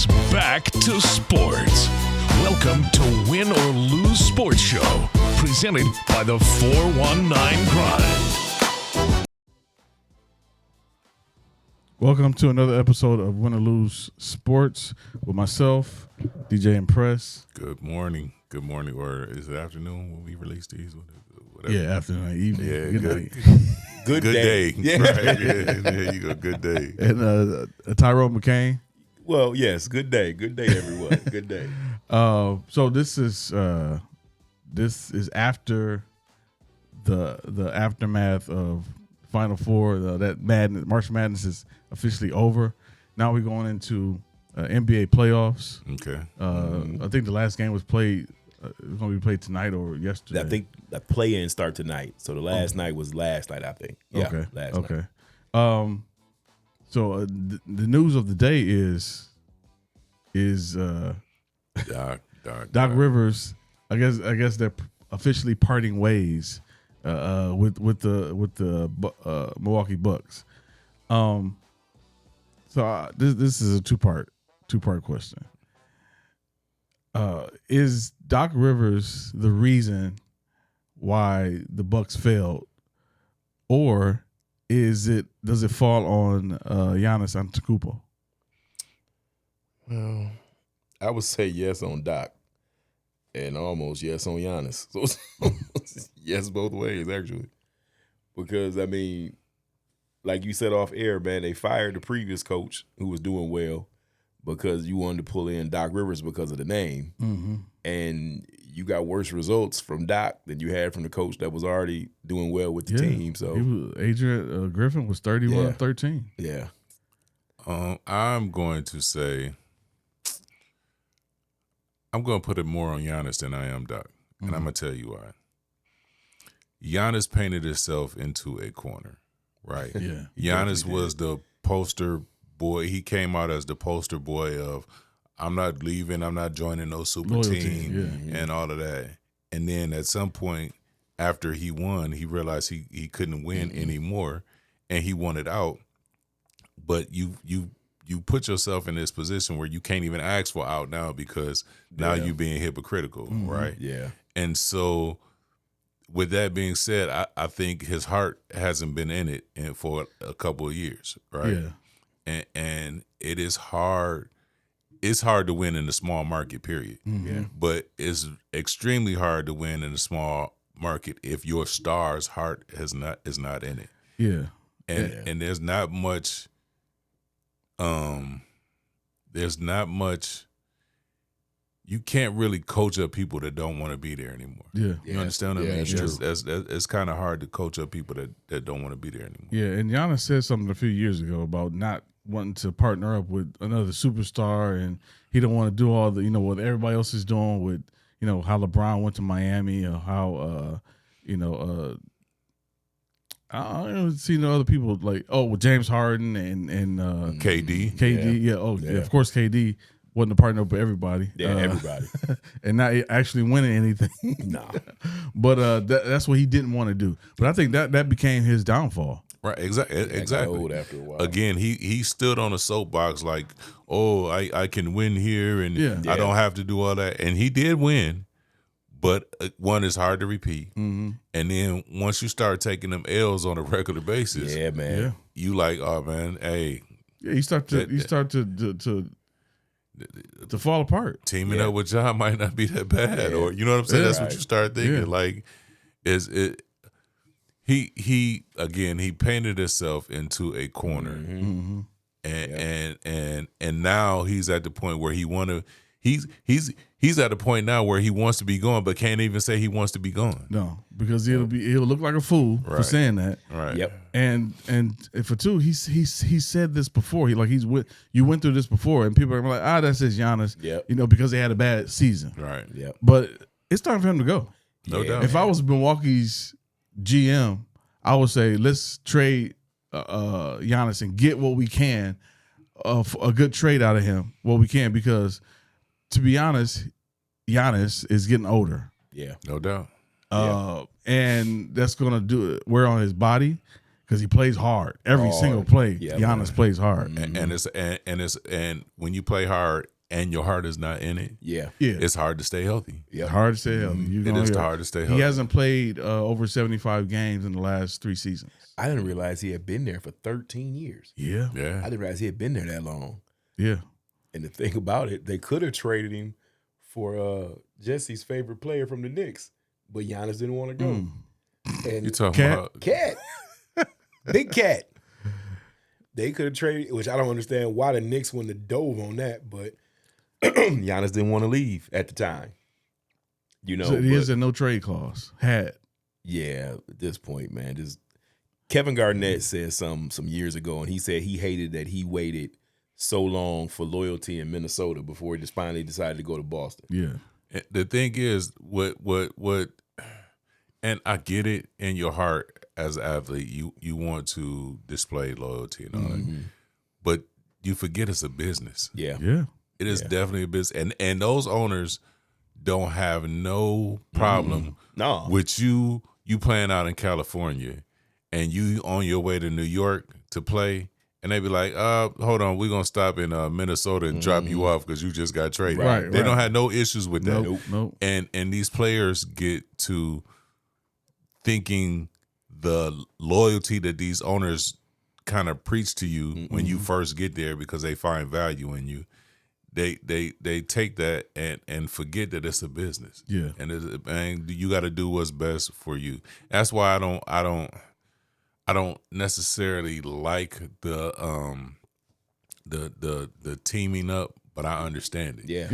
It's back to sports. Welcome to Win or Lose Sports Show, presented by the 419 Grind. Welcome to another episode of Win or Lose Sports with myself, DJ Impress. Good morning, or is it afternoon when we release these? Whatever. Yeah, afternoon, evening. Yeah, good night. Good day. Yeah. Right. Yeah, there you go. Good day. And Tyrone McCain. Well, yes. Good day. Good day, everyone. Good day. So this is after the aftermath of Final Four. That March Madness is officially over. Now we're going into NBA playoffs. Okay. I think the last game was played. It was going to be played tonight or yesterday. I think the play-in start tonight. So the last night was last night, I think. Yeah, okay. last okay. night. So the news of the day is Doc Rivers. I guess they're officially parting ways with the Milwaukee Bucks. So this is a two part question. Is Doc Rivers the reason why the Bucks failed, or does it fall on Giannis Antetokounmpo? Well, I would say yes on Doc and almost yes on Giannis. So yes both ways, actually. Because, I mean, like you said off air, man, they fired the previous coach who was doing well because you wanted to pull in Doc Rivers because of the name. Mm-hmm. And you got worse results from Doc than you had from the coach that was already doing well with the team. So Adrian Griffin was 31-13. Yeah. I'm going to say I'm going to put it more on Giannis than I am Doc, and I'm going to tell you why. Giannis painted himself into a corner, right? Yeah. Giannis was the poster boy. He came out as the poster boy of, I'm not leaving, I'm not joining no super team, and all of that. And then at some point after he won, he realized he couldn't win anymore, and he wanted out. But you put yourself in this position where you can't even ask for out now because now you're being hypocritical, right? Yeah. And so with that being said, I think his heart hasn't been in it for a couple of years, right? Yeah. And it is hard. It's hard to win in the small market, period. Yeah. But it's extremely hard to win in a small market if your star's heart is not in it. Yeah. And there's not much. You can't really coach up people that don't want to be there anymore. Yeah. You understand what I mean? That's true. It's kind of hard to coach up people that don't want to be there anymore. Yeah, and Giannis said something a few years ago about not wanting to partner up with another superstar, and he don't want to do all the, what everybody else is doing with, how LeBron went to Miami, or how, I don't see other people like, with James Harden and KD. KD, of course KD wasn't a partner up with everybody. Yeah, everybody. And not actually winning anything. Nah. But that's what he didn't want to do. But I think that became his downfall. Right, exactly. Old after a while. Again, he stood on a soapbox like, I can win here and I don't have to do all that. And he did win, but one is hard to repeat. Mm-hmm. And then once you start taking them L's on a regular basis, Yeah, man. you like, oh man, hey. Yeah, you start to fall apart. Teaming up with John might not be that bad, or you know what I'm saying. That's what you start thinking. Yeah. Like, is it? He again. He painted himself into a corner, Mm-hmm. and now he's at the point where he's at the point now where he wants to be gone, but can't even say he wants to be gone. No, because he'll look like a fool for saying that. Right. Yep. And for two, he said this before. You went through this before, and people are like, that's just Giannis. Yep. because they had a bad season. Right. Yep. But it's time for him to go. No doubt. If I was Milwaukee's GM, I would say let's trade Giannis and get what we can, a good trade out of him, what we can, because to be honest, Giannis is getting older. Yeah. No doubt. And that's going to wear on his body, because he plays hard. Every single play, Giannis plays hard. And when you play hard and your heart is not in it, it's hard to stay healthy. It's hard to stay healthy. It is hard to stay healthy. He hasn't played over 75 games in the last 3 seasons. I didn't realize he had been there for 13 years. Yeah. I didn't realize he had been there that long. Yeah. And the thing about it, they could have traded him for Jesse's favorite player from the Knicks, but Giannis didn't want to go. And You talking about Cat. Big Cat. They could have traded, which I don't understand why the Knicks wouldn't have dove on that, but Giannis didn't want to leave at the time. You know, so he has a no trade clause. Yeah, at this point, man, just Kevin Garnett said some years ago, and he said he hated that he waited so long for loyalty in Minnesota before he just finally decided to go to Boston. Yeah. The thing is, what, and I get it in your heart as an athlete, you want to display loyalty and all that, but you forget it's a business. Yeah. It is definitely a business, and those owners don't have no problem with you playing out in California, and you on your way to New York to play, and they be like, hold on, we're gonna stop in Minnesota and drop you off because you just got traded. Right, They don't have no issues with that. Nope. And these players get to thinking the loyalty that these owners kind of preach to you when you first get there because they find value in you. They take that and forget that it's a business. Yeah. And you got to do what's best for you. That's why I don't necessarily like the teaming up, but I understand it. Yeah.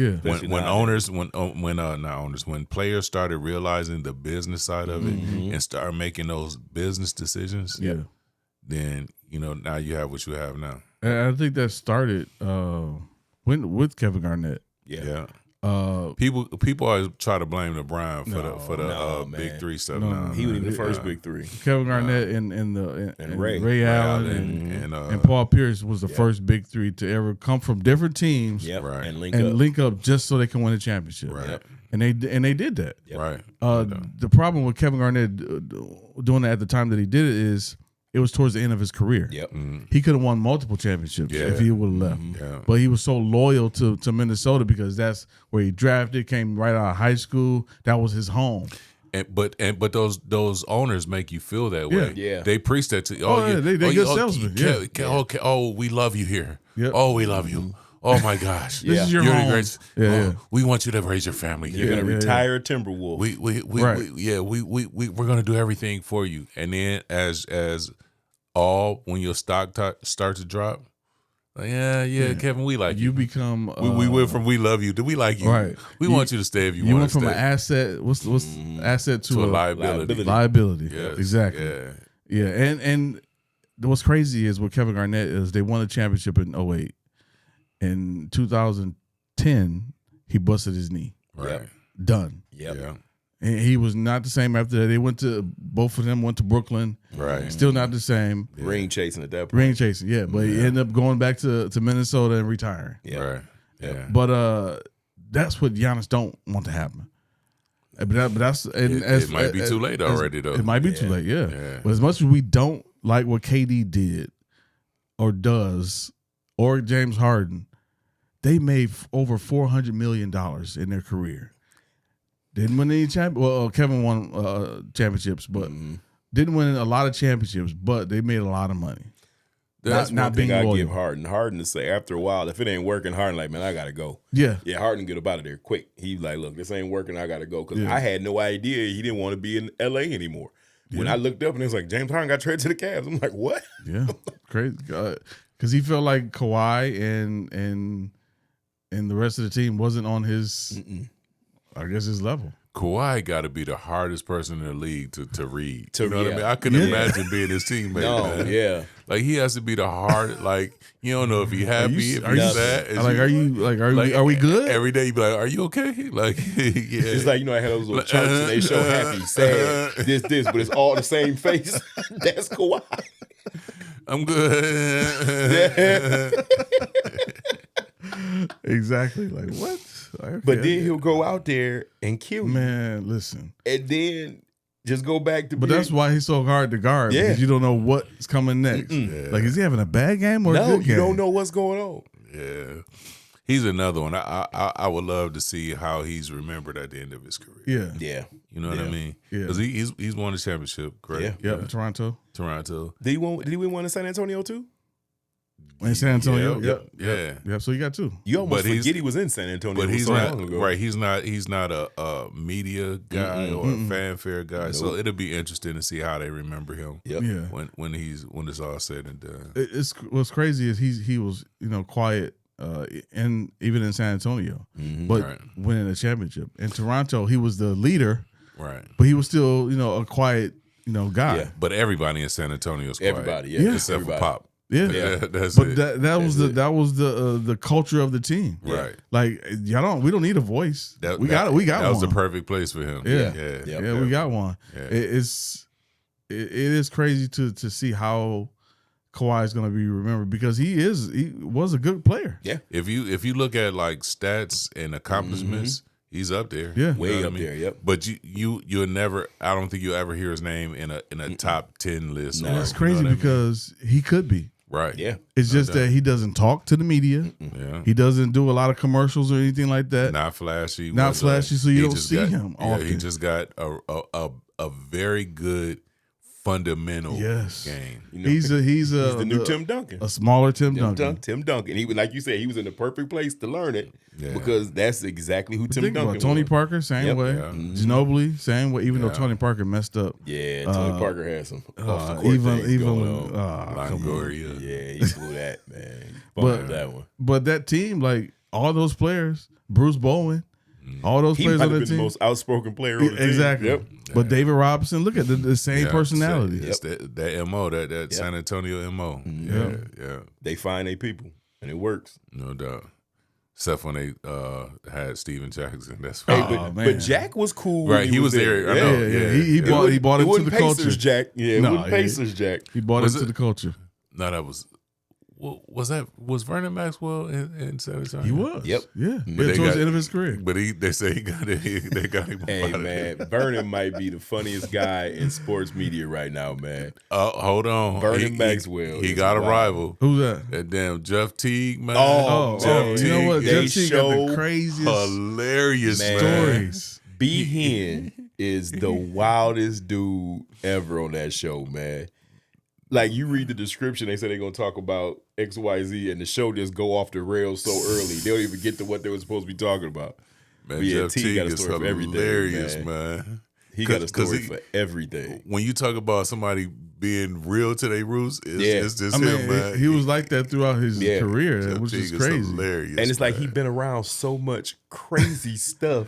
When players started realizing the business side of it and start making those business decisions, then now you have what you have now. And I think that started with Kevin Garnett. Yeah. People always try to blame LeBron for the Big Three stuff. No. He was the first Big Three. Kevin Garnett and Ray Allen and Paul Pierce was the first Big Three to ever come from different teams, Right. and link up just so they can win a championship. Right. And they did that. Right. The problem with Kevin Garnett doing that at the time that he did it is it was towards the end of his career. He could have won multiple championships if he would have left. Yeah. But he was so loyal to Minnesota because that's where he drafted, came right out of high school. That was his home. But those owners make you feel that way. Yeah. They preach that to you. They good salesmen. We love you here. Yep. Oh, we love you. Oh my gosh. This is your You're home. the great. We want you to raise your family here. You're gonna retire a Timberwolf. We're gonna do everything for you. And then as when your stock starts to drop, like, Kevin, we like you. You become we went from we love you to we like you. Right. We want you to stay if you want You went to from stay. an asset. What's asset to a liability. Liability. Yes. Exactly. Yeah. And what's crazy is with Kevin Garnett is they won a championship in 2008. In 2010, he busted his knee. Right. Done. Yep. Yeah. And he was not the same after that. Both of them went to Brooklyn. Right. Still not the same. Ring chasing at that point. Ring chasing, yeah. But he ended up going back to Minnesota and retiring. Yeah. Right. Yeah. But that's what Giannis don't want to happen. But that's It might be too late already, though. It might be too late, yeah. Yeah. But as much as we don't like what KD did or does or James Harden, they made over $400 million in their career. Didn't win any Kevin won championships, but didn't win a lot of championships, but they made a lot of money. That's not one thing being I loyal. give Harden. Harden to say after a while, if it ain't working, Harden like, man, I gotta go. Yeah. Yeah, Harden get up out of there quick. He like, look, this ain't working. I gotta go because Yeah. I had no idea he didn't want to be in LA anymore. When I looked up and it was like James Harden got traded to the Cavs, I'm like, what? Yeah, crazy. Because he felt like Kawhi and the rest of the team wasn't on his, I guess, his level. Kawhi got to be the hardest person in the league to read. To- You know what I yeah. mean? I couldn't imagine being his teammate. No, man. yeah. Like he has to be the hard. Like you don't know if he happy, if Are you he's sad. Is like, he- are we good? Every day you be like, are you okay? Like yeah. It's like, I had those little charts and they show happy, sad, this, but it's all the same face. That's Kawhi. I'm good. Exactly. Like what? Okay, But then he'll go out there and kill you. man, listen. And then Just go back to. But that's why he's so hard to guard. Yeah. Because you don't know what's coming next. Yeah. Like, is he having a bad game or a good game? You don't know what's going on. Yeah. He's another one. I would love to see how he's remembered at the end of his career. Yeah. Yeah. You know what I mean? Yeah. Because he's won the championship. Correct? Yeah. Yep, Toronto. Did he win in San Antonio too? In San Antonio. Yeah. Yep. So you got 2. You almost But he's- forget he was in San Antonio. But he's so not long ago. right. He's not a media guy or a fanfare guy. So Nope. it'll be interesting to see how they remember him. Yep. Yeah. When it's all said and done. It's what's crazy is he was quiet and even in San Antonio, but Right. winning a championship in Toronto, he was the leader, Right. but he was still a quiet guy. Yeah. But everybody in San Antonio is quiet. Everybody, yeah. Yeah. Except Everybody. for Pop. Yeah. That's But it. that was the culture of the team. Right. Like we don't need a voice. We got That one. was the perfect place for him. Yeah. Yeah. We got one. Yeah. It is crazy to see how Kawhi is going to be remembered because he was a good player. Yeah. If you look at like stats and accomplishments, he's up there. Yeah. You know Way what up I mean? there, yep. But you'll never. I don't think you'll ever hear his name in a top 10 list. No. or- That's you know crazy what I mean? because he could be. Right. Yeah. It's just that he doesn't talk to the media. Yeah. He doesn't do a lot of commercials or anything like that. Not flashy. Not flashy, so you he don't just see got- him Yeah, he often. just got a very good fundamental Yes. game. You know, He's the new Tim Duncan. a smaller Tim Duncan. Tim Duncan. He was, like you said, he was in the perfect place to learn it Yeah. because that's exactly who Tim Think Duncan about Tony was. Parker, same Yep. way. Yeah. Ginobili, same way. Even though Yeah. Tony Parker messed up. Yeah, Tony Parker had some off the court things going on. Longoria. Yeah, he blew that, man. He bumped that one. But that team, like all those players, Bruce Bowen, all those He players might on have that been the team. most outspoken player on the team. Exactly. Yep. But David Robinson, look at the same Yeah, personality. It's that MO, that San Antonio MO. Yeah. They find their people, and it works. No doubt. Except when they had Steven Jackson. That's Hey, right. but Jack was cool. Right, when he was there. I know. Yeah. Yeah. He bought It into wasn't the Pacers culture. Jack. Yeah, it No, wasn't Pacers Jack. He bought Was into it? the culture. No, that was Vernon Maxwell in San Antonio? He was. Yep. Yeah. But Yeah, they towards got- the end of his career. But they say they got him. Hey, out of man, there. Vernon might be the funniest guy in sports media right now, man. Hold on. Vernon Maxwell He is got a wild. rival. Who's that? That damn Jeff Teague, man. Oh, Jeff you know what? Teague They Jeff Teague got show the craziest hilarious, Man. stories. B Hen is the wildest dude ever on that show, man. Like, you read the description, they say they're gonna talk about XYZ, and the show just go off the rails so early they don't even get to what they were supposed to be talking about. Man, But yeah, Jeff Teague Teague got a is story for everything, hilarious, man. man. He got a 'Cause story he- for everything. When you talk about somebody being real to their roots, it's just I mean, him, man. he was like that throughout his Yeah. career, Jeff which Teague is crazy. hilarious, And it's like man. he's been around so much crazy stuff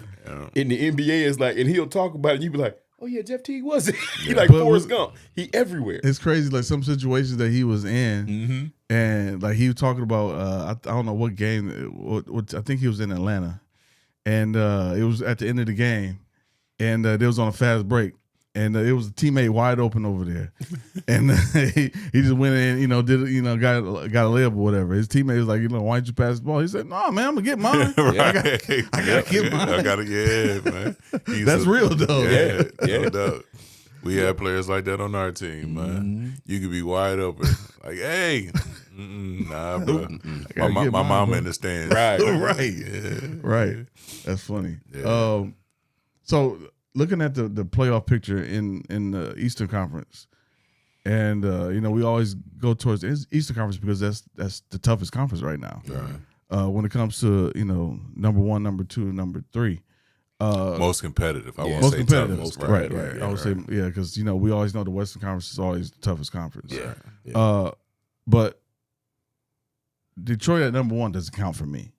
in the NBA. It's like, and he'll talk about it, and you be like, "Oh yeah, Jeff Teague was it?" He like But Forrest with- Gump. He everywhere. It's crazy, like some situations that he was in, Mm-hmm. and like he was talking about, I don't know what game, what I think he was in Atlanta, and it was at the end of the game, and they was on a fast break, and it was a teammate wide open over there, and he just went in, got a layup or whatever. His teammate was like, why don't you pass the ball? He said, "No, man, I'm gonna get mine. I gotta get mine." Man. He's That's real though. Yeah, Yeah. no doubt. We had players like that on our team, man. You could be wide open, like, "Hey, nah, bro. gotta My get mine, mom bro." in the stands, Right. right, yeah. Right. That's funny. Yeah. So looking at the playoff picture in the Eastern Conference, and we always go towards the Eastern Conference because that's the toughest conference right now. Right. When it comes to number 1, number 2, number 3. Most competitive. I Yeah. won't Most say competitive, toughest. right? Right. I would say because we always know the Western Conference is always the toughest conference. Yeah. But Detroit at number 1 doesn't count for me.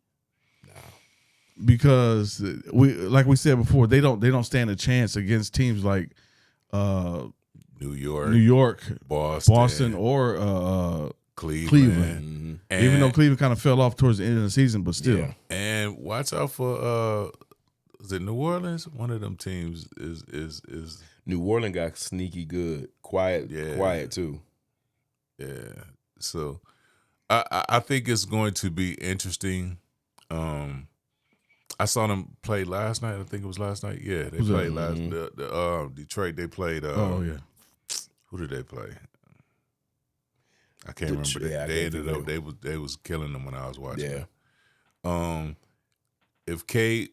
Because like we said before, they don't stand a chance against teams like New York, New York, Boston, or Cleveland. And, even though Cleveland kind of fell off towards the end of the season, but still. Yeah. And watch out for is it New Orleans? One of them teams is New Orleans got sneaky good, quiet too. yeah. So I think it's going to be interesting. I saw them play last night. I think it was last night. Yeah, they played last. Detroit. They played. Who did they play? I can't remember. They ended up. They was killing them when I was watching. Yeah. If Cade,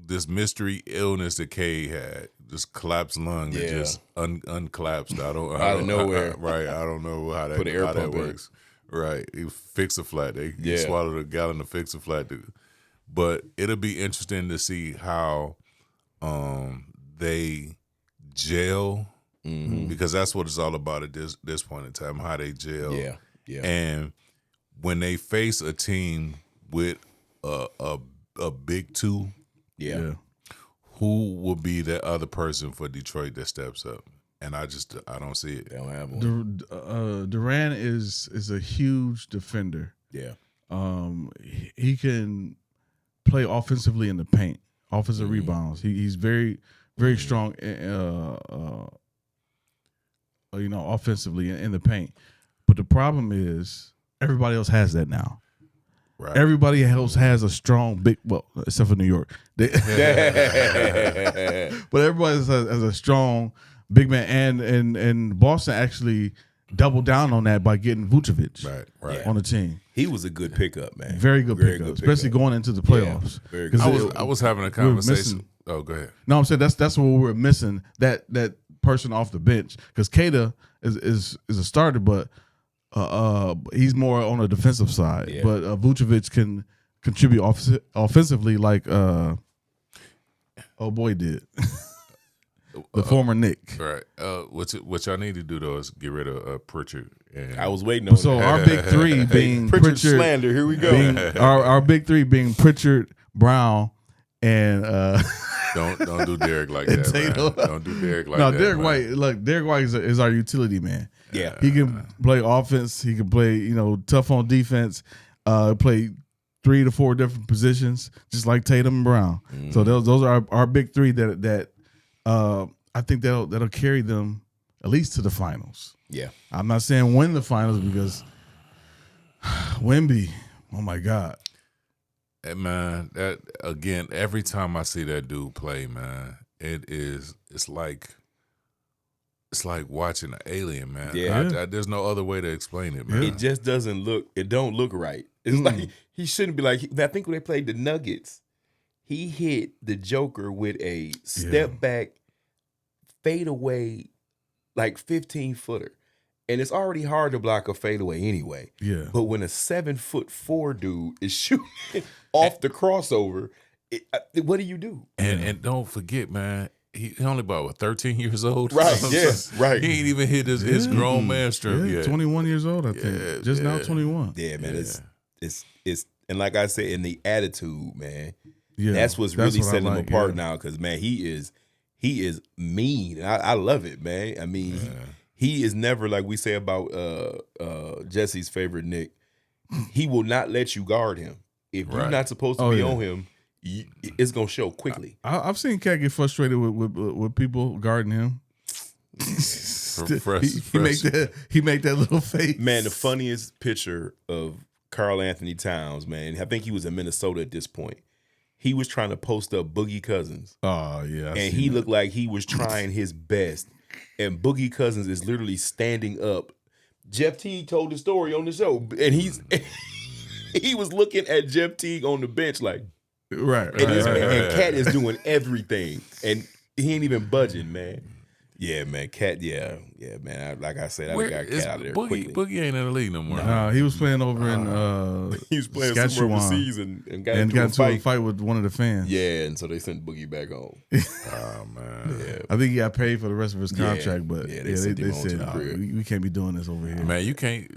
this mystery illness that Cade had, just collapsed lung that just uncollapsed out of nowhere. I don't know how that works. Right. He fixed a flat. He swallowed a gallon of fix a flat. But it'll be interesting to see how they gel, because that's what it's all about at this point in time, how they gel. Yeah. And when they face a team with a big two, who will be that other person for Detroit that steps up? And I don't see it. They don't have one. Durant is a huge defender. Yeah. He can play offensively in the paint, offensive rebounds. He's very, very strong. Offensively in the paint. But the problem is everybody else has that now. Right. Everybody else has a strong except for New York. But everybody has a strong big man, and Boston actually doubled down on that by getting Vucevic on the team. He was a good pickup, man. Very good pickup, especially going into the playoffs. Yeah, I was having a conversation. Oh, go ahead. No, I'm saying that's what we're missing, that person off the bench, because Keita is a starter, but he's more on the defensive side. Yeah. But Vucevic can contribute offensively like boy did. The former Knick. Right. What y'all need to do, though, is get rid of Pritchard. And I was waiting on so our big three being Pritchard slander. Here we go. Our big three being Pritchard, Brown, and don't do Derek like that. Man. Don't do Derek like that. No, Derek White. Look, Derek White is our utility man. Yeah, he can play offense. He can play tough on defense. Play 3 to 4 different positions, just like Tatum and Brown. So those are our big three that I think that'll carry them at least to the finals. Yeah, I'm not saying win the finals because Wemby, oh my God. Hey, man, that again, every time I see that dude play, man, it's like watching an alien, man. Yeah. There's no other way to explain it, man. It just doesn't look. It don't look right. It's like he shouldn't be like. I think when they played the Nuggets, he hit the Joker with a step back, fadeaway, like 15-footer. And it's already hard to block a fadeaway anyway. Yeah. But when a 7'4" dude is shooting off the crossover, what do you do? And don't forget, man, he only about 13 years old. Right. Yeah. Right. He ain't even hit his grown man strength yet. 21 years old, I think. Just now 21. Yeah, man. It's and like I said, in the attitude, man. Yeah. That's what's really setting him apart now, because man, he is mean. I love it, man. I mean. He is never, like we say about Jesse's favorite Nick, he will not let you guard him. If you're not supposed to be on him, it's going to show quickly. I've seen Cat get frustrated with people guarding him. He make that little face. Man, the funniest picture of Karl Anthony Towns, man, I think he was in Minnesota at this point. He was trying to post up Boogie Cousins. Oh, yeah. And he looked like he was trying his best. And Boogie Cousins is literally standing up. Jeff Teague told the story on the show, and he was looking at Jeff Teague on the bench like, right. And Cat is doing everything, and he ain't even budging, man. Yeah, man, Cat. Yeah, man. Like I said, I got Cat out of there quickly. Boogie ain't in the league no more. No, he was playing over in he was playing somewhere overseas and got into a fight with one of the fans. Yeah, and so they sent Boogie back home. Oh man, yeah. I think he got paid for the rest of his contract, but they said we can't be doing this over here. Man, you can't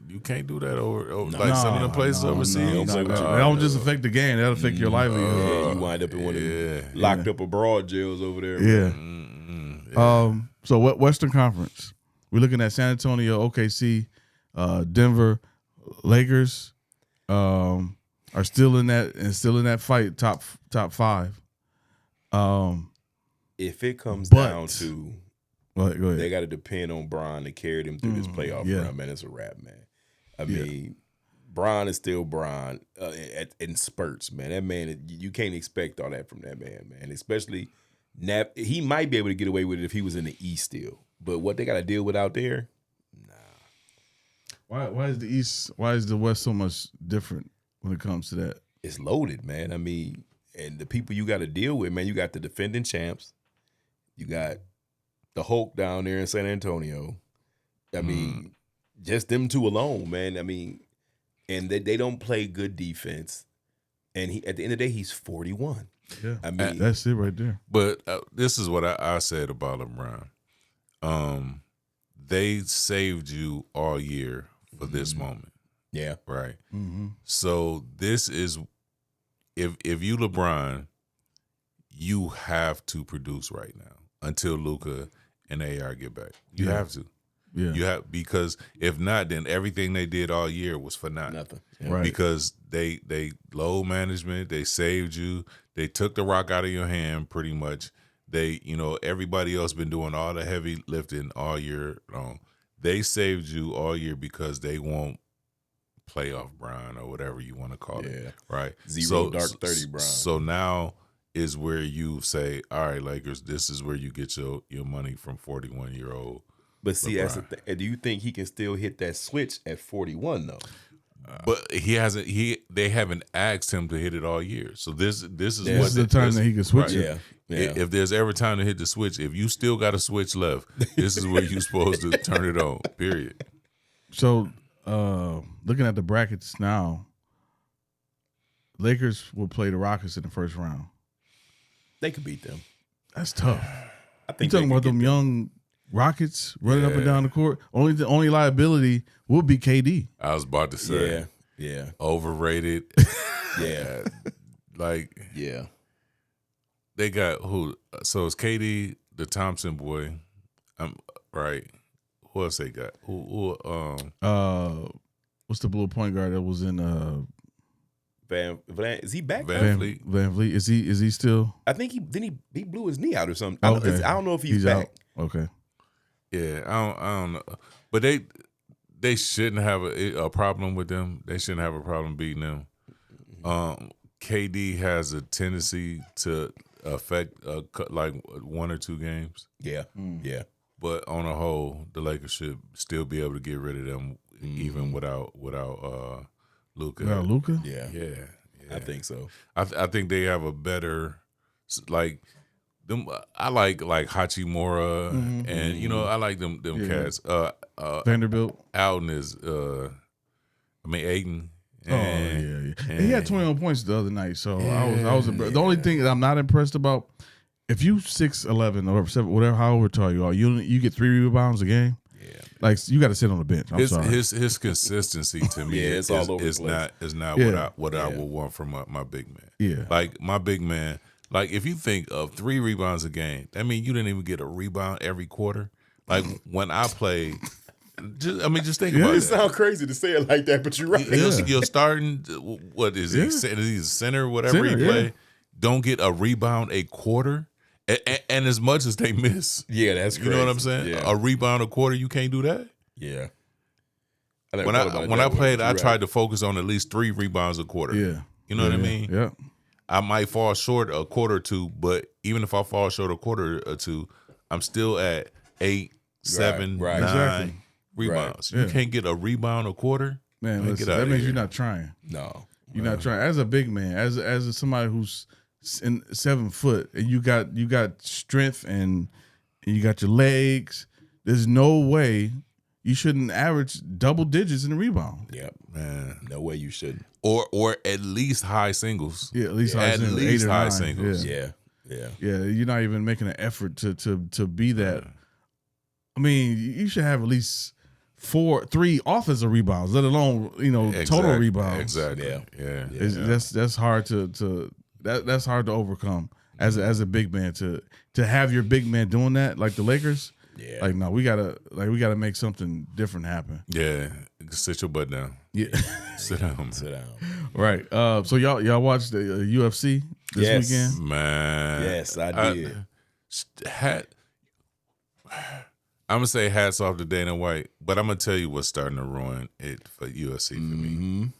do that over like some of the places overseas. That don't just affect the game; that'll affect your livelihood. Yeah, you wind up in one of them locked up abroad jails over there. Yeah. So what Western Conference? We're looking at San Antonio, OKC, Denver, Lakers are still in that fight, top 5. If it comes down to, go ahead. They got to depend on Bron to carry them through this playoff run, man. It's a wrap, man. I mean, Bron is still Bron in spurts, man. That man, you can't expect all that from that man. Especially he might be able to get away with it if he was in the East still. But what they got to deal with out there, nah. Why is the East? Why is the West so much different when it comes to that? It's loaded, man. I mean, and the people you got to deal with, man. You got the defending champs. You got the Hulk down there in San Antonio. I mean, just them two alone, man. I mean, and they don't play good defense. And at the end of the day, he's 41. Yeah, I mean, that's it right there. But this is what I said about LeBron. They saved you all year for this moment. Yeah. Right. Mm-hmm. So this is, if you LeBron, you have to produce right now until Luka and AR get back. You have to. Yeah. You have, because if not, then everything they did all year was for nothing. Yeah. Right. Because they low management, they saved you, they took the rock out of your hand pretty much. They, everybody else been doing all the heavy lifting all year long. They saved you all year because they won't playoff Brian or whatever you want to call it. Right. Zero dark 30 Brian. So now is where you say, all right, Lakers, this is where you get your money from 41-year-old. But see, LeBron. that's the thing. Do you think he can still hit that switch at 41 though? But he hasn't. They haven't asked him to hit it all year. So this is This is the time that he can switch it. Yeah. If there's ever time to hit the switch, if you still got a switch left, this is where you're supposed to turn it on. Period. So, looking at the brackets now, Lakers will play the Rockets in the first round. They could beat them. That's tough. I You think talking about them young Rockets running up and down the court? The only liability will be KD. I was about to say, Yeah. overrated. Yeah. Yeah. They got who? So it's KD, the Thompson boy. Right. Who else they got? Who? What's the blue point guard that was in Van is he back? Van Vliet. Van Vliet? Is he still? I think he blew his knee out or something. Okay. I don't know if he's back. Out. Okay. Yeah, I don't know, but they shouldn't have a problem with them. They shouldn't have a problem beating them. KD has a tendency to affect like 1 or 2 games. Yeah. Yeah. But on a whole, the Lakers should still be able to get rid of them, even without Luka. Without Luka? Yeah. Yeah, I think so. I think they have a better them. I like Hachimura, and I like them cats. Vanderbilt. Alden is Aiden. And he had 21 points the other night. So I was the only thing that I'm not impressed about. If you 6'11" or 7, whatever, however tall you are, you get 3 rebounds a game. Yeah, like you got to sit on the bench. I'm sorry. His consistency to me it's all over the place. is not what I would want from my big man. Yeah, like my big man. Like if you think of 3 rebounds a game, that means you didn't even get a rebound every quarter. Like when I play, just think about it. It sounds crazy to say it like that, but you're right. You're starting. What is he? Is he center? Whatever he play, don't get a rebound a quarter. And as much as they miss, that's crazy. You know what I'm saying? Yeah. A rebound a quarter, you can't do that. Yeah. When I played, I tried to focus on at least 3 rebounds a quarter. Yeah, you know what I mean? Yeah. I might fall short a quarter or 2, but even if I fall short a quarter or 2, I'm still at 8, 7, 9 exactly. rebounds. Right. You can't get a rebound a quarter, Man, listen, get out that of means here. you're not trying. No. You're not trying. As a big man, as somebody who's 7 foot, and you got strength and you got your legs. There's no way you shouldn't average double digits in the rebound. Yep. man. No way you shouldn't. Or at least high singles. Yeah, at least high singles, 8 or 9. singles. Yeah. Yeah. You're not even making an effort to be that. I mean, you should have at least 3 offensive rebounds, let alone total rebounds. Exactly. Yeah. That's hard that's hard to overcome as a big man to have your big man doing that like the Lakers. Yeah. Like no, we gotta make something different happen. Yeah. Sit your butt down. Yeah. Sit down. Sit down. Right. So y'all watched the UFC this weekend? Man. Yes, I did. I'm gonna say hats off to Dana White, but I'm gonna tell you what's starting to ruin it for UFC for me.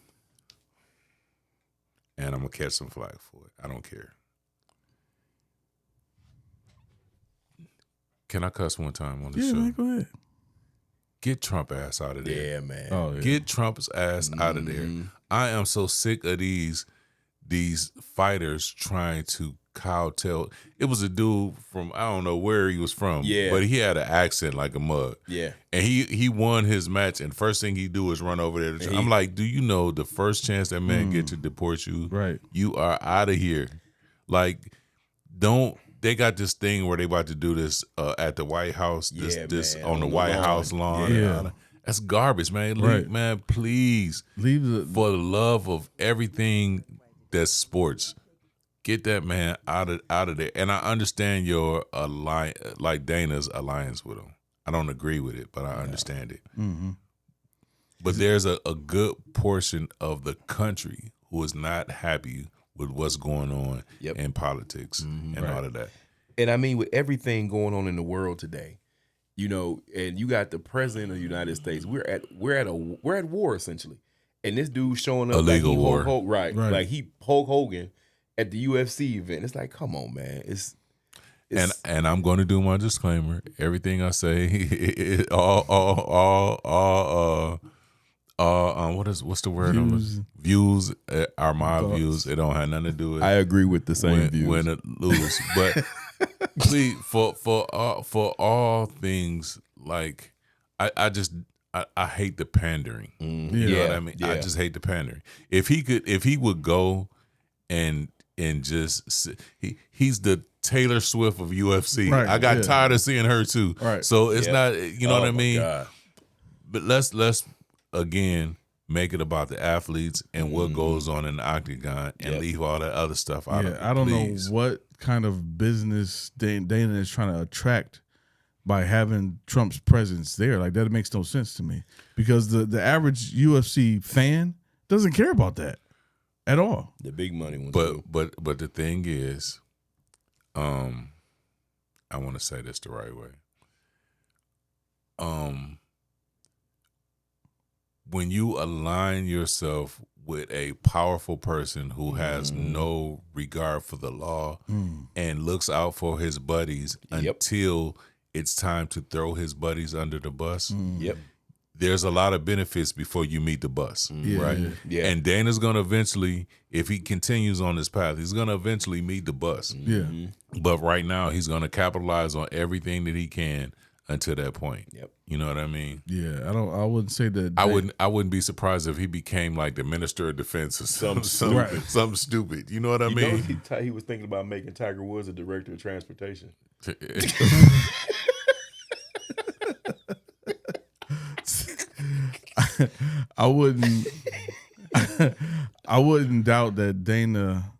and I'm gonna catch some flack for it. I don't care. Can I cuss one time on the show? Man, go ahead. Get Trump ass out of there. Yeah, man. Oh, yeah. Get Trump's ass out of there. I am so sick of these fighters trying to cowtail. It was a dude from, I don't know where he was from, but he had an accent like a mug. Yeah. And he won his match, and first thing he do is run over there. I'm like, do you know the first chance that man get to deport you, Right. you are out of here. Like, they got this thing where they about to do this at the White House, this man, on the White House lawn. Yeah. That's garbage, man. Right. Man, please, for the love of everything that's sports, get that man out of there. And I understand your alliance, like Dana's alliance with him. I don't agree with it, but I understand it. Mm-hmm. But there's a good portion of the country who is not happy with what's going on in politics and all of that. And I mean, with everything going on in the world today, you know, and you got the president of the United States, we're at war essentially. And this dude showing up illegal like war, right? Like he Hulk Hogan at the UFC event. It's like, come on, man. It's and I'm going to do my disclaimer. Everything I say, what's the word? Views are my views. It don't have nothing to do with. I agree with the same views. Win or lose, but please, for all things, like I hate the pandering. You know what I mean? Yeah. I just hate the pandering. If he would go and just he's the Taylor Swift of UFC. Right, I got tired of seeing her too. Right. So it's not, you know what I mean? God. But let's again make it about the athletes and what goes on in the octagon and leave all that other stuff out of it. I don't please. know what kind of business Dana is trying to attract by having Trump's presence there. Like, that makes no sense to me, because the average UFC fan doesn't care about that at all. The big money ones. But the thing is, I want to say this the right way. When you align yourself with a powerful person who has no regard for the law and looks out for his buddies until it's time to throw his buddies under the bus, there's a lot of benefits before you meet the bus, right? Yeah. And Dana's going to eventually, if he continues on this path, he's going to eventually meet the bus. Yeah. But right now, he's going to capitalize on everything that he can until that point. Yep. You know what I mean? Yeah, I wouldn't say that. I wouldn't be surprised if he became like the Minister of Defense or something stupid. You know what I mean? He was thinking about making Tiger Woods a director of transportation. I wouldn't doubt that Dana.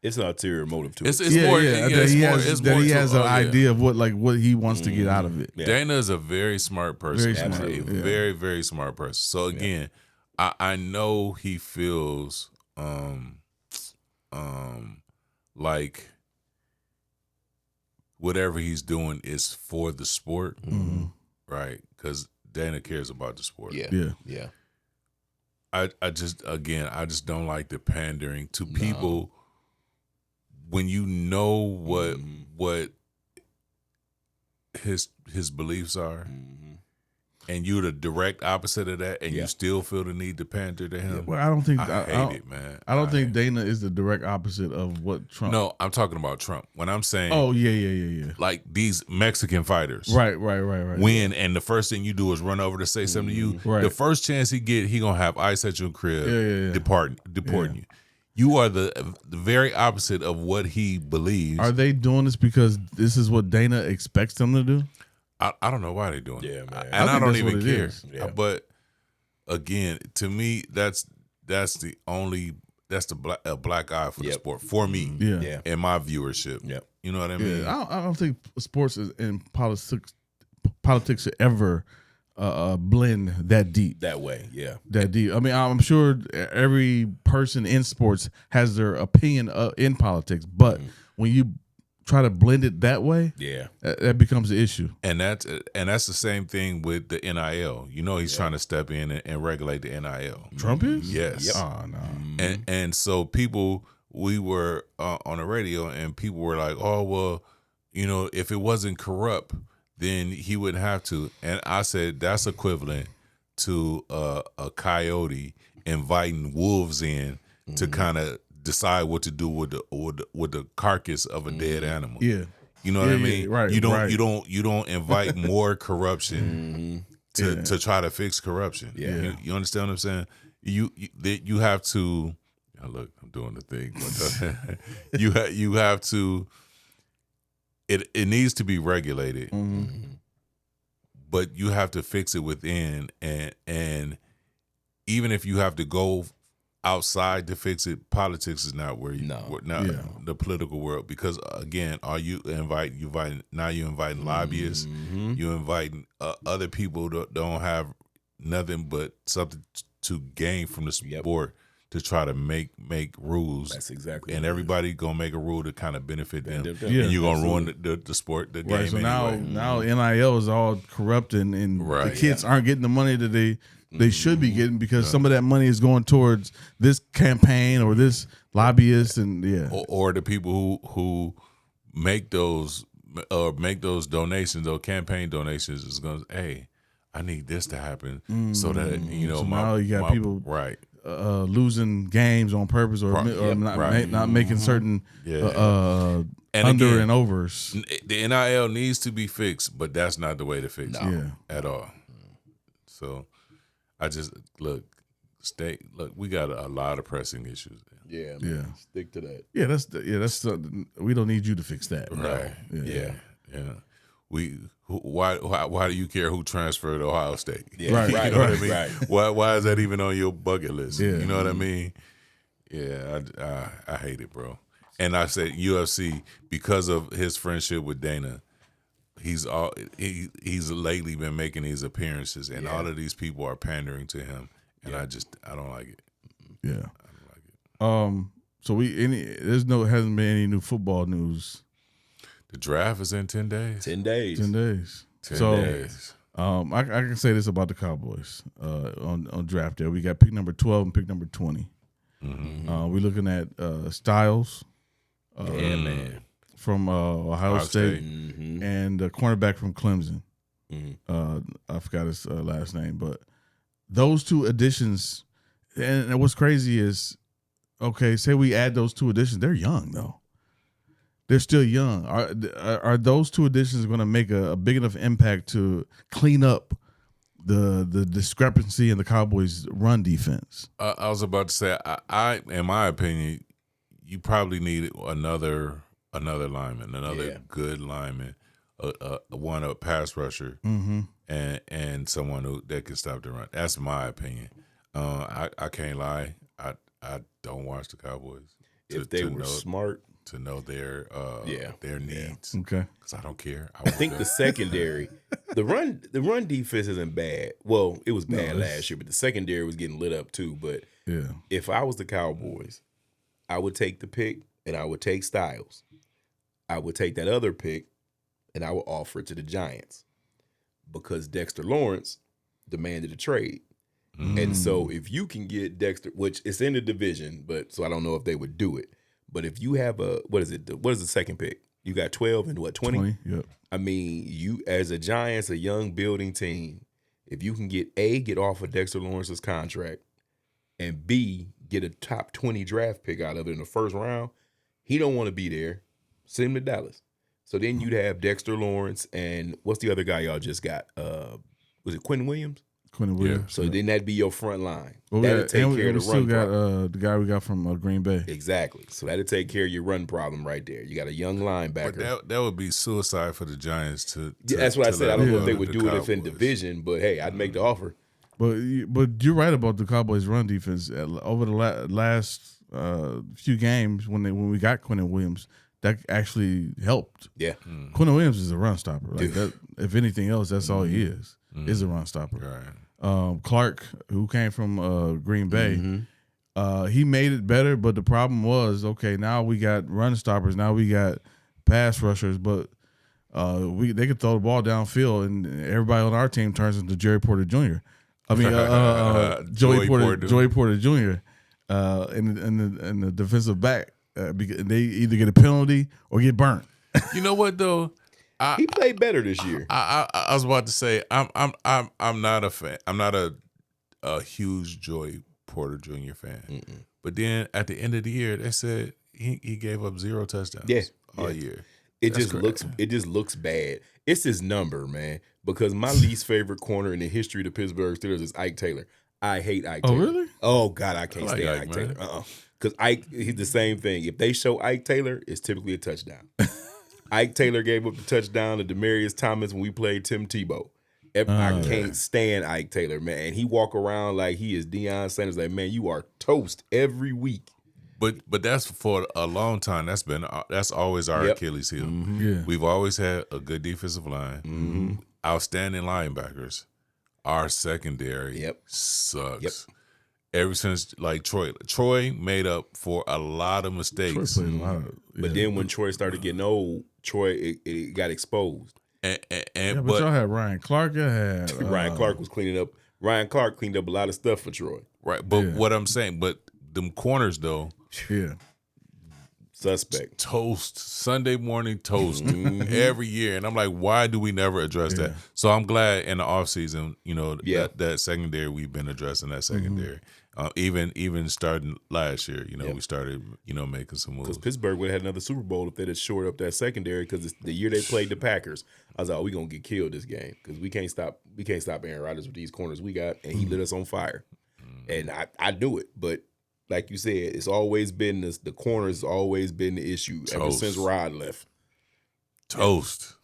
It's an ulterior motive to it. It's more. That he has an idea of what he wants to get out of it. Yeah. Dana is a very smart person. Very smart, A very, very smart person. So again, I know he feels like whatever he's doing is for the sport, right? Because Dana cares about the sport. Yeah. I just don't like the pandering to people when you know what his beliefs are, and you're the direct opposite of that, and you still feel the need to pander to him. Well, I don't think I hate it, man. I don't think Dana is the direct opposite of what Trump. No, I'm talking about Trump. When I'm saying, yeah. like these Mexican fighters, Right. win, and the first thing you do is run over to say something to you. Right. The first chance he gonna have ice at your crib, Yeah. deporting you. You are the very opposite of what he believes. Are they doing this because this is what Dana expects them to do? I don't know why they're doing it. Yeah, man. And I don't even what it care. is. Yeah. But again, to me, that's a black eye for the sport for me. Yeah. In my viewership. Yep. You know what I mean? Yeah, I don't think sports and politics should ever blend that deep. That way, yeah. That deep. I mean, I'm sure every person in sports has their opinion in politics, but when you try to blend it that way, that becomes the issue. And that's the same thing with the NIL. You know, he's trying to step in and regulate the NIL. Trump is? Yes. Yep. Oh no. And so we were on the radio, and people were like, "Oh well, you know, if it wasn't corrupt, then he wouldn't have to." And I said that's equivalent to a coyote inviting wolves in to kind of decide what to do with the carcass of a dead animal. Yeah. You know what I mean? Right. You don't invite more corruption to try to fix corruption. Yeah. You understand what I'm saying? You have to look, I'm doing the thing. But you have to it needs to be regulated. But you have to fix it within, and even if you have to go outside to fix it, politics is not where the political world, because again, you're inviting lobbyists, you're inviting other people that don't have nothing but something to gain from the sport to try to make rules. That's exactly. And everybody gonna make a rule to kind of benefit them, and Yeah, you're gonna ruin the sport, the game. Right. So anyway. now NIL is all corrupt, and the kids aren't getting the money that they should be getting, because some of that money is going towards this campaign or this lobbyist, and or the people who make those donations, those campaign donations, is going to, hey, I need this to happen so that so now you got people losing games on purpose, or not making certain and under again, and overs. The NIL needs to be fixed, but that's not the way to fix it at all. So I just look, we got a lot of pressing issues. Yeah, man. Stick to that. Yeah, that's we don't need you to fix that. Right. Yeah. Why do you care who transferred to Ohio State? Yeah. Right. You know what I mean? Right. Why is that even on your bucket list? Yeah. You know what I mean? Yeah, I hate it, bro. And I said UFC, because of his friendship with Dana, he's lately been making these appearances, and all of these people are pandering to him, and I don't like it. Yeah. I don't like it. So hasn't been any new football news. The draft is in 10 days. 10 days. 10 days. 10 so, days. I can say this about the Cowboys on draft day. We got pick number 12 and pick number 20. We're looking at Styles. Man. From Ohio State. And the cornerback from Clemson. I forgot his last name, but those two additions, and what's crazy is, okay, say we add those two additions, they're young though. They're still young. Are those two additions going to make a big enough impact to clean up the discrepancy in the Cowboys' run defense? I was about to say, I in my opinion, you probably need another lineman, good lineman, a pass rusher, and someone that can stop the run. That's my opinion. I can't lie. I don't watch the Cowboys. If they were smart to know their needs. Okay, because I don't care. I think the secondary, the run defense isn't bad. Well, it was bad last year, but the secondary was getting lit up too. But if I was the Cowboys, I would take the pick and I would take Styles. I would take that other pick and I would offer it to the Giants, because Dexter Lawrence demanded a trade. And so if you can get Dexter, which is in the division, but so I don't know if they would do it. But if you have what is the second pick? You got 12 and what, 20? Yep. I mean, you as a Giants, a young building team, if you can get off of Dexter Lawrence's contract, and B, get a top 20 draft pick out of it in the first round, he don't want to be there. Send him to Dallas. So then you'd have Dexter Lawrence and what's the other guy y'all just got? Was it Quentin Williams? Quentin Williams. So then that'd be your front line. Well, that'll take care of the run problem. The guy we got from Green Bay. Exactly. So that'll take care of your run problem right there. You got a young linebacker. But that would be suicide for the Giants to that's what I said. I don't know if they would do Cowboys. it if in division, but hey, I'd make the offer. But you're right about the Cowboys' run defense. Over the last few games, when we got Quentin Williams, that actually helped. Yeah. Quentin Williams is a run stopper. Like that, if anything else, that's all he is a run stopper. Right. Clark, who came from Green Bay, he made it better, but the problem was, okay, now we got run stoppers. Now we got pass rushers, but they could throw the ball downfield, and everybody on our team turns into Jerry Porter Jr. I mean, Joey Porter Jr. In the defensive back. They either get a penalty or get burnt. You know what though? He played better this year. I was about to say I'm not a fan. I'm not a huge Joey Porter Jr. fan. Mm-mm. But then at the end of the year, they said he gave up 0 touchdowns all year. It just looks bad. It's his number, man. Because my least favorite corner in the history of the Pittsburgh Steelers is Ike Taylor. I hate Ike Taylor. Oh, really? Oh, God, I can't stand Ike Taylor. Because Ike, he's the same thing. If they show Ike Taylor, it's typically a touchdown. Ike Taylor gave up the touchdown to Demaryius Thomas when we played Tim Tebow. I can't stand Ike Taylor, man. And he walk around like he is Deion Sanders. Like, man, you are toast every week. But that's for a long time. That's always our Achilles heel. Mm-hmm. Yeah. We've always had a good defensive line, outstanding linebackers. Our secondary sucks. Yep. Ever since like Troy made up for a lot of mistakes. Troy played a lot but then when Troy started getting old, it got exposed. But y'all had Ryan Clark. Ryan Clark was cleaning up. Ryan Clark cleaned up a lot of stuff for Troy. Right, but what I'm saying, them corners though, suspect toast Sunday morning toast every year, and I'm like, why do we never address that? So I'm glad in the offseason, that secondary we've been addressing that secondary. Even starting last year, we started making some moves. Because Pittsburgh would have had another Super Bowl if they'd have shored up that secondary. Because the year they played the Packers, I was like, we gonna get killed this game because we can't stop Aaron Rodgers with these corners we got, and he lit us on fire. And I knew it, but like you said, it's always been the corners always been the issue ever since Rod left. Toast.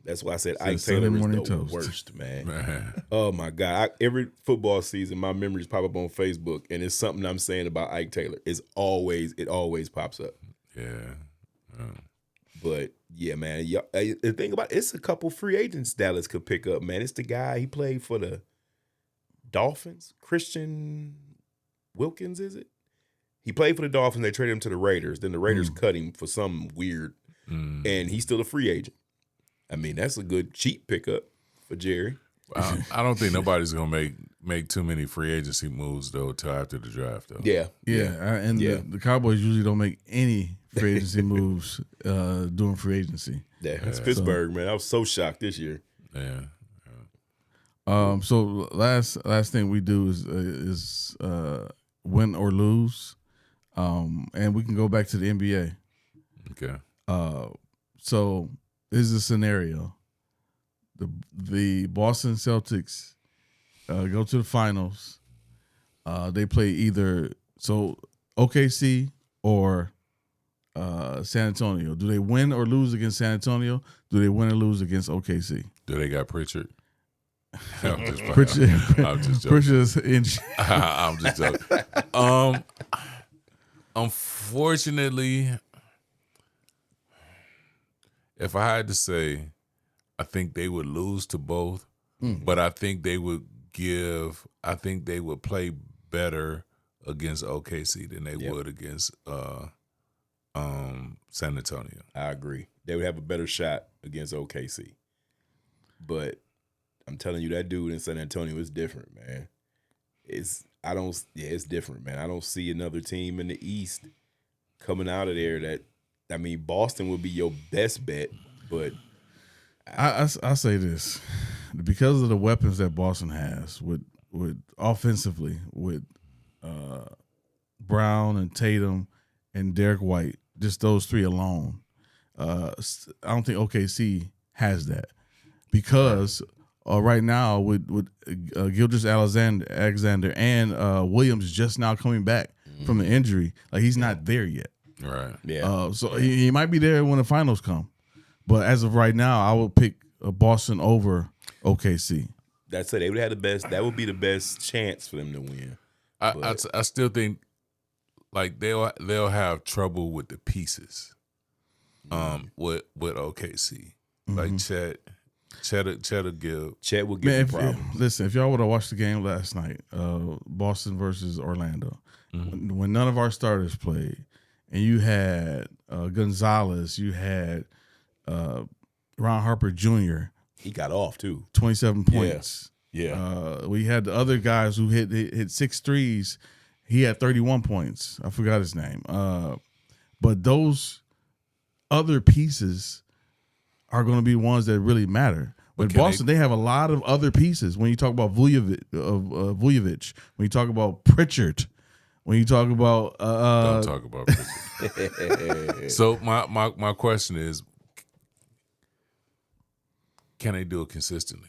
That's why I said Ike Taylor is the worst, man. Oh my God! Every football season, my memories pop up on Facebook, and it's something I'm saying about Ike Taylor. It always pops up. Yeah. But yeah, man. The thing about it's a couple free agents Dallas could pick up, man. It's the guy he played for the Dolphins, Christian Wilkins, is it? He played for the Dolphins. They traded him to the Raiders. Then the Raiders cut him for something weird, and he's still a free agent. I mean, that's a good cheap pickup for Jerry. I don't think nobody's gonna make too many free agency moves though till after the draft though. Yeah. The Cowboys usually don't make any free agency moves during free agency. Yeah, it's Pittsburgh, man. I was so shocked this year. Yeah. So last thing we do is win or lose, and we can go back to the NBA. Okay. So here's the scenario: the Boston Celtics go to the finals. They play either OKC or San Antonio. Do they win or lose against San Antonio? Do they win or lose against OKC? Do they got Pritchard? I'm just joking. Pritchard's injured. I'm just joking. Unfortunately, if I had to say, I think they would lose to both, but I think they would play better against OKC than they would against San Antonio. I agree. They would have a better shot against OKC. But I'm telling you, that dude in San Antonio is different, man. It's different, man. I don't see another team in the East coming out of there Boston would be your best bet, but I say this. Because of the weapons that Boston has with offensively with Brown and Tatum and Derek White, just those three alone, I don't think OKC has that. Because right now with Gilgeous-Alexander and Williams just now coming back from the injury, like he's not there yet. Right. Yeah. So he might be there when the finals come, but as of right now, I would pick Boston over OKC. That's it. They would have the best. That would be the best chance for them to win. I still think like they'll have trouble with the pieces. With OKC, like Chet will give problems. Listen, if y'all would have watched the game last night, Boston versus Orlando, when none of our starters played, and you had Gonzalez, you had Ron Harper Jr. He got off too. 27 points. Yeah. We had the other guys who hit 6 threes. He had 31 points. I forgot his name. But those other pieces are going to be ones that really matter. But Boston, they have a lot of other pieces. When you talk about Vujovic, when you talk about Pritchard, when you talk about don't talk about Pritchard. So my question is, can they do it consistently?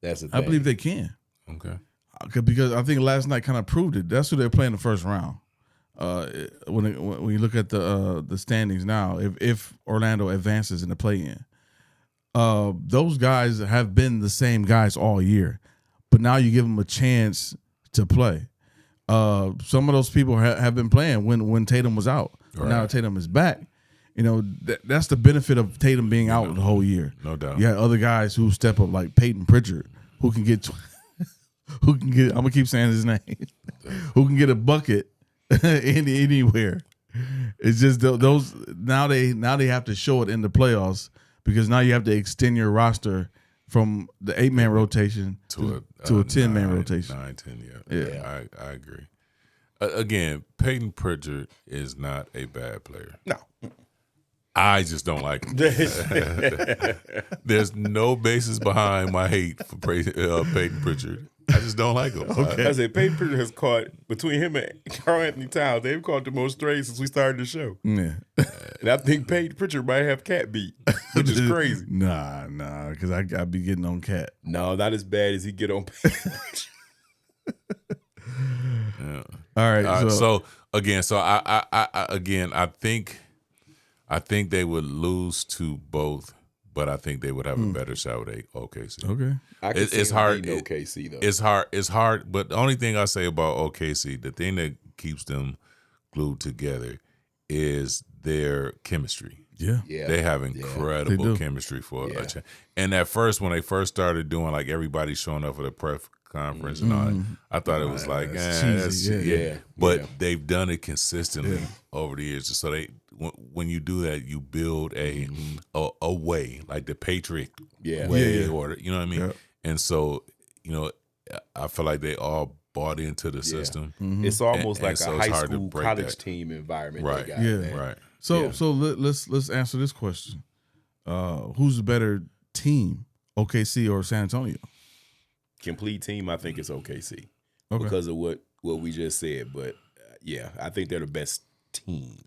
That's the thing. I believe they can. Okay. Because I think last night kind of proved it. That's who they're playing the first round. When you look at the standings now, if Orlando advances in the play-in, those guys have been the same guys all year, but now you give them a chance to play. Some of those people have been playing when Tatum was out. Right. Now Tatum is back. You know, that's the benefit of Tatum being out the whole year. No doubt. You had other guys who step up, like Peyton Pritchard, who can get I'm gonna keep saying his name, who can get a bucket anywhere. It's just those now they have to show it in the playoffs, because now you have to extend your roster from the 8-man rotation to a 10-man rotation. 9-10, yeah. I agree. Again, Peyton Pritchard is not a bad player. No. I just don't like him. There's no basis behind my hate for Peyton Pritchard. I just don't like him. Okay. I said Peyton Pritchard has caught, between him and Karl Anthony Towns, they've caught the most strays since we started the show. Yeah. And I think Peyton Pritchard might have cat beat, which is crazy. Nah, because I be getting on cat. No, not as bad as he get on Peyton Pritchard. Yeah. All right. So I think they would lose to both, but I think they would have a better shot with OKC. Okay. It's hard. OKC though. It's hard. But the only thing I say about OKC, the thing that keeps them glued together, is their chemistry. Yeah. They have incredible chemistry for a chance. And at first, when they first started doing, like, everybody showing up for the press conference and all that, I thought it was like, cheesy. that's But they've done it consistently over the years. So when you do that, you build a way, like the Patriot way, or you know what I mean. Yeah. And so, you know, I feel like they all bought into the system. Mm-hmm. It's almost like a high school college team environment. Right. They got, right. So let's answer this question: who's the better team, OKC or San Antonio? Complete team, I think it's OKC because of what we just said. But I think they're the best team.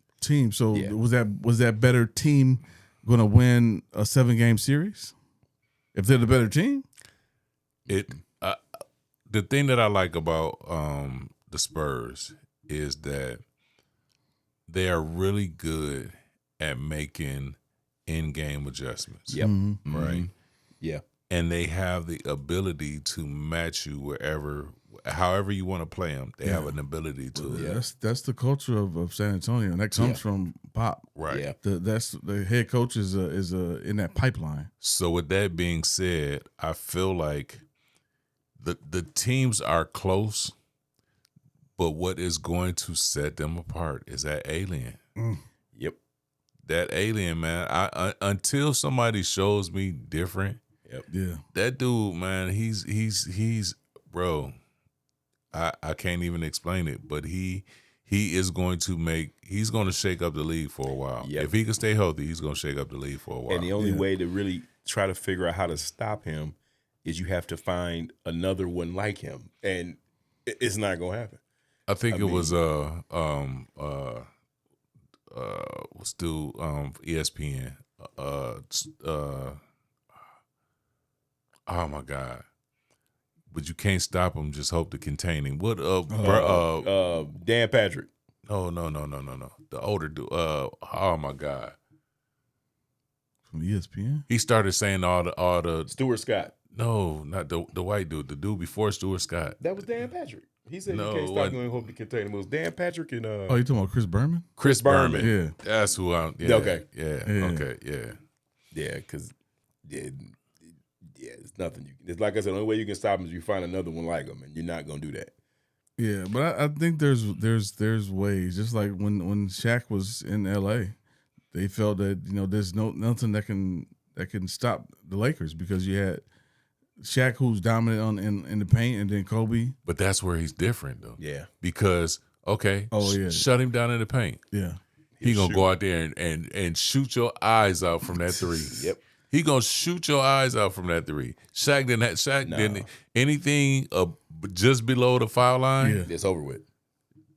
So was that better team going to win a 7-game series if they're the better team? The thing that I like about the Spurs is that they are really good at making in-game adjustments. Yep. Mm-hmm. Right. Yeah. And they have the ability to match you however you want to play them. They have an ability to. Yeah. That's the culture of San Antonio, and that comes from Pop. Right. Yeah. The head coach is in that pipeline. So with that being said, I feel like the teams are close, but what is going to set them apart is that alien. Yep. That alien, man. Until somebody shows me different. Yep. Yeah. That dude, man, he's bro. I can't even explain it, but he is going to shake up the league for a while. Yep. If he can stay healthy, he's going to shake up the league for a while. And the only way to really try to figure out how to stop him is you have to find another one like him, and it's not going to happen. I think it was still ESPN. Oh my God. But you can't stop him, just hope to contain him. What Dan Patrick. No. The older dude. Oh my God. From ESPN? He started saying all the Stuart Scott. No, not the white dude. The dude before Stuart Scott. That was Dan Patrick. He said you can't stop going hope to contain him. It was Dan Patrick and Oh, you talking about Chris Berman? Chris Berman. Yeah. That's who I'm Okay. Okay, Yeah, because it's nothing. It's like I said, the only way you can stop him is you find another one like him, and you're not going to do that. Yeah, but I think there's ways. Just like when Shaq was in L.A., they felt that there's nothing that can stop the Lakers because you had Shaq who's dominant in the paint, and then Kobe. But that's where he's different though. Yeah. Because shut him down in the paint. Yeah. He gonna go out there and shoot your eyes out from that three. Yep. He gonna shoot your eyes out from that three. Shaq didn't anything just below the foul line. It's over with.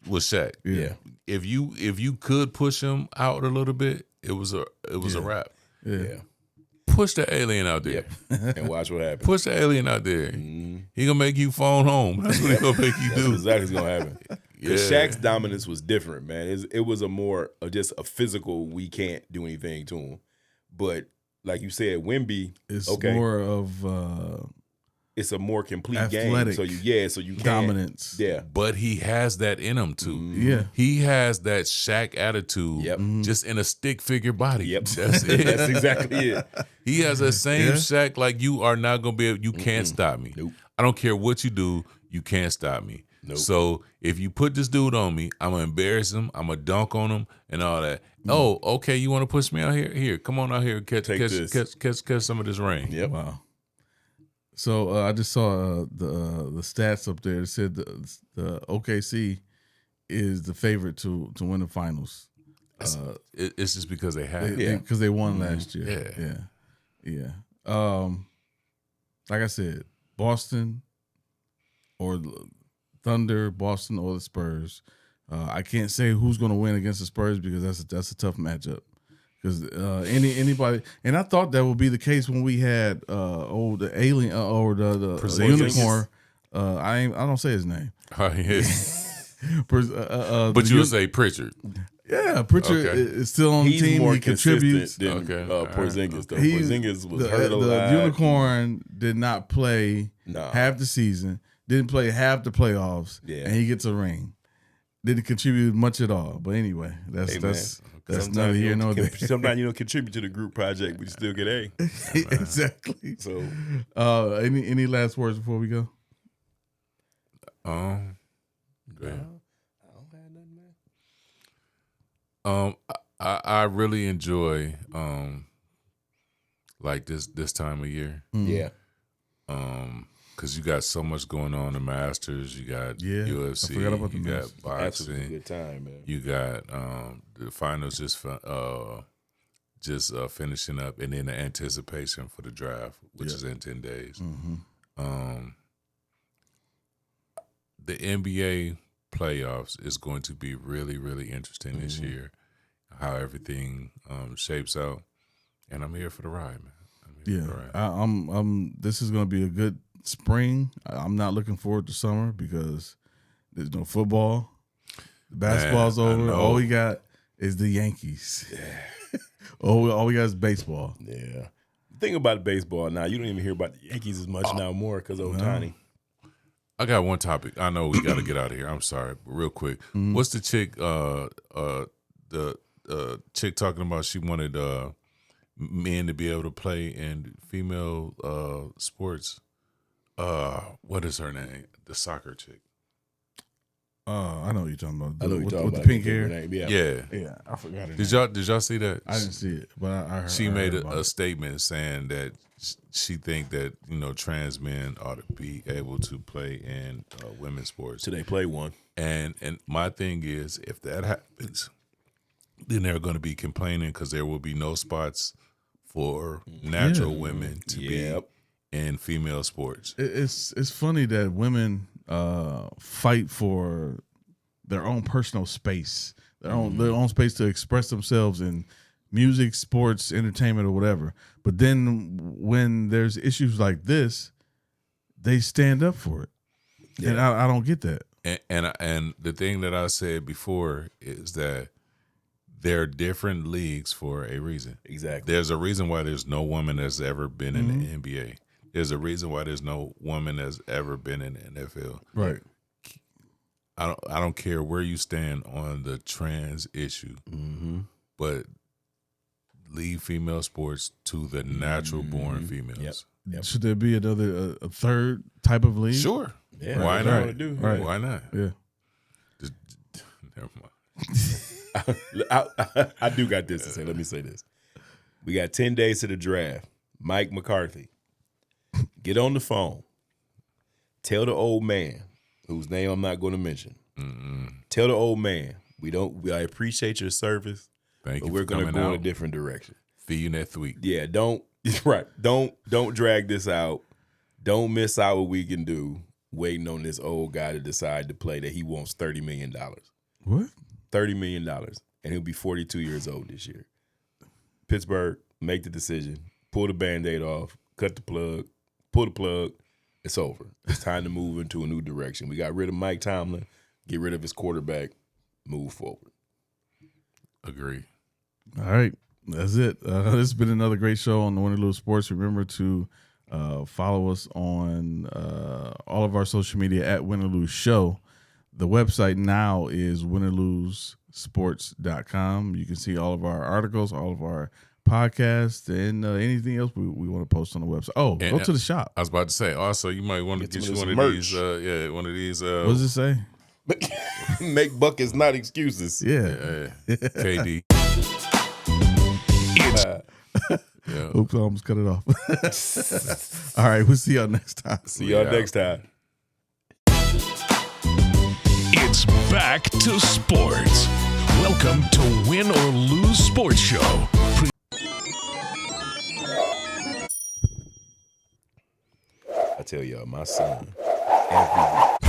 Was Shaq. Yeah. If you could push him out a little bit, it was a wrap. Yeah. Push the alien out there. Yep. And watch what happens. Push the alien out there. Mm-hmm. He gonna make you phone home. That's what he gonna make you do. That's exactly what's gonna happen. Because Shaq's dominance was different, man. It was a more of just a physical. We can't do anything to him. But like you said, Wemby, it's more of it's a more complete athletic game. So you dominance. Yeah. But he has that in him too. Mm-hmm. Yeah. He has that Shaq attitude. Yep. Just in a stick figure body. Yep. That's it. That's exactly it. He has that same Shaq. Like, you are not gonna be able. You can't stop me. Nope. I don't care what you do. You can't stop me. Nope. So if you put this dude on me, I'm gonna embarrass him. I'm gonna dunk on him and all that. Oh, okay. You want to push me out here? Here, come on out here. Catch some of this rain. Yep. Wow. So I just saw the stats up there. It said the OKC is the favorite to win the finals. It's just because they have. Because they won last year. Yeah. Like I said, Boston or Thunder, Boston or the Spurs. I can't say who's going to win against the Spurs because that's a tough matchup. Because anybody, and I thought that would be the case when we had the alien or the unicorn. I don't say his name. But But you would say Pritchard. Yeah, Pritchard is still on the team. More he contributes. than Porzingis. Though Porzingis was the hurt a lot. The unicorn did not play half the season. Didn't play half the playoffs. Yeah. And he gets a ring. Didn't contribute much at all. But anyway, that's neither here nor there. Sometimes you don't contribute to the group project, but you still get A. Exactly. So, any last words before we go? Yeah. I don't have nothing, man. I really enjoy like this time of year. Yeah. Because you got so much going on, the Masters, you got UFC, I forgot about the you Masters. got boxing, Absolutely good time, man. you got the finals just finishing up, and then the anticipation for the draft, which is in 10 days. Mm-hmm. The NBA playoffs is going to be really, really interesting this year, how everything shapes out, and I'm here for the ride, man. I'm this is going to be a good spring. I'm not looking forward to summer because there's no football. The basketball's over. All we got is the Yankees. all we got is baseball. Yeah. The thing about baseball now, you don't even hear about the Yankees as much now more because of Ohtani. I got one topic. I know we got to get out of here. I'm sorry, but real quick. What's the chick? The chick talking about she wanted men to be able to play in female sports. What is her name? The soccer chick. I know what you're talking about. I know what you're talking with about. the pink hair. Yeah. I forgot her Did y'all see that? I didn't see it, but I heard. She I made heard about a it. statement saying that she think that trans men ought to be able to play in women's sports. So they play one. And my thing is, if that happens, then they're going to be complaining because there will be no spots for natural women to be in female sports. It's funny that women fight for their own personal space, their own space to express themselves in music, sports, entertainment, or whatever. But then when there's issues like this, they stand up for it, and I don't get that. And the thing that I said before is that there are different leagues for a reason. Exactly. There's a reason why there's no woman that's ever been in the NBA. There's a reason why there's no woman that's ever been in the NFL. Right. I don't care where you stand on the trans issue, but leave female sports to the natural born females. Yep. Should there be a third type of league? Sure. Yeah, Why that's not? what I wanna do. Right. Why not? Yeah. Just, never mind. I do got this to say. Let me say this. We got 10 days to the draft. Mike McCarthy, get on the phone. Tell the old man, whose name I'm not going to mention. Tell the old man, I appreciate your service, Thank but you we're for going to coming go in out. a different direction. Feeding that tweet. Yeah, don't drag this out. Don't miss out what we can do waiting on this old guy to decide to play that he wants $30 million. What? $30 million. And he'll be 42 years old this year. Pittsburgh, make the decision. Pull the Band-Aid off. Cut the plug. Pull the plug. It's over. It's time to move into a new direction. We got rid of Mike Tomlin. Get rid of his quarterback. Move forward. Agree. All right. That's it. This has been another great show on the Win or Lose Sports. Remember to follow us on all of our social media at Win or Lose Show. The website now is winorlosesports.com. You can see all of our articles, all of our podcasts, and anything else we want to post on the website. Oh, go to the shop. I was about to say, also, you might want to get you one of these. One of these. What does it say? Make buckets, not excuses. Yeah. KD. Oops, I almost cut it off. All right, we'll see y'all next time. See y'all next time. It's back to sports. Welcome to Win or Lose Sports Show. I tell y'all, my son, every week,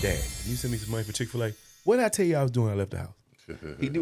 Dad, can you send me some money for Chick-fil-A? What did I tell you I was doing when I left the house? He do